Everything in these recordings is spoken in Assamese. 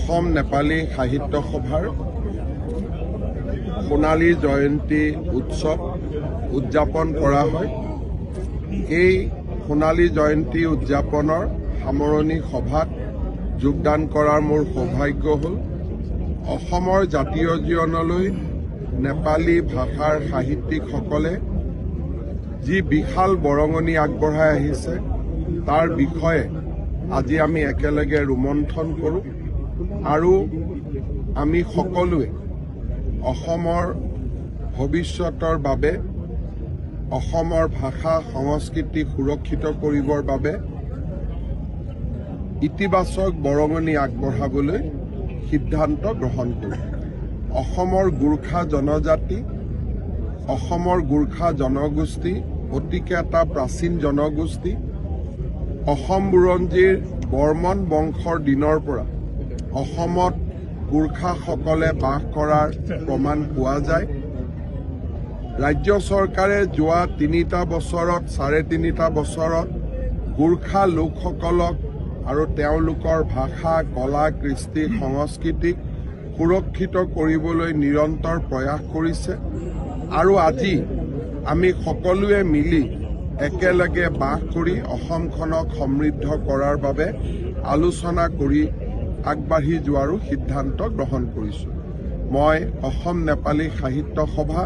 অসম নেপালী সাহিত্য সভাৰ সোণালী জয়ন্তী উৎসৱ উদযাপন কৰা হয়। এই সোণালী জয়ন্তী উদযাপনৰ সামৰণি সভাত যোগদান কৰাৰ মোৰ সৌভাগ্য হ'ল। অসমৰ জাতীয় জীৱনলৈ নেপালী ভাষাৰ সাহিত্যিকসকলে যি বিশাল বৰঙণি আগবঢ়াই আহিছে তাৰ বিষয়ে আজি আমি একেলগে ৰোমন্থন কৰোঁ আৰু আমি সকলোৱে অসমৰ ভৱিষ্যতৰ বাবে অসমৰ ভাষা সংস্কৃতি সুৰক্ষিত কৰিবৰ বাবে ইতিবাচক বৰঙণি আগবঢ়াবলৈ সিদ্ধান্ত গ্ৰহণ কৰোঁ। অসমৰ গোৰ্খা জনজাতি, অসমৰ গোৰ্খা জনগোষ্ঠী অতিকে এটা প্ৰাচীন জনগোষ্ঠী। অসম বুৰঞ্জীৰ বৰ্মন বংশৰ দিনৰ পৰা অসমত গোৰ্খাসকলে বাস কৰাৰ প্ৰমাণ পোৱা যায়। ৰাজ্য চৰকাৰে যোৱা 3টা বছৰত 3.5 বছৰত গোৰ্খা লোকসকলক আৰু তেওঁলোকৰ ভাষা কলা কৃষ্টি সংস্কৃতিক সুৰক্ষিত কৰিবলৈ নিৰন্তৰ প্ৰয়াস কৰিছে আৰু আজি আমি সকলোৱে মিলি একেলগে বাস কৰি অসমখনক সমৃদ্ধ কৰাৰ বাবে আলোচনা কৰি আগবাঢ়ি যোৱাৰো সিদ্ধান্ত গ্ৰহণ কৰিছোঁ। মই অসম নেপালী সাহিত্য সভা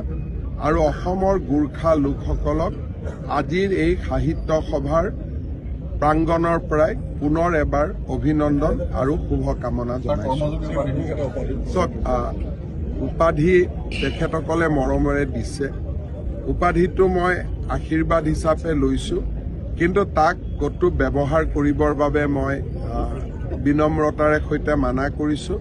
আৰু অসমৰ গোৰ্খা লোকসকলক আজিৰ এই সাহিত্য সভাৰ প্ৰাংগণৰ পৰাই পুনৰ এবাৰ অভিনন্দন আৰু শুভকামনা জনাইছোঁ। উপাধি তেখেতসকলে মৰমেৰে দিছে। উপাধিটো মই আশীৰ্বাদ হিচাপে লৈছোঁ, কিন্তু তাক ক'তো ব্যৱহাৰ কৰিবৰ বাবে মই বিনম্ৰতাৰে সৈতে মানা কৰিছোঁ।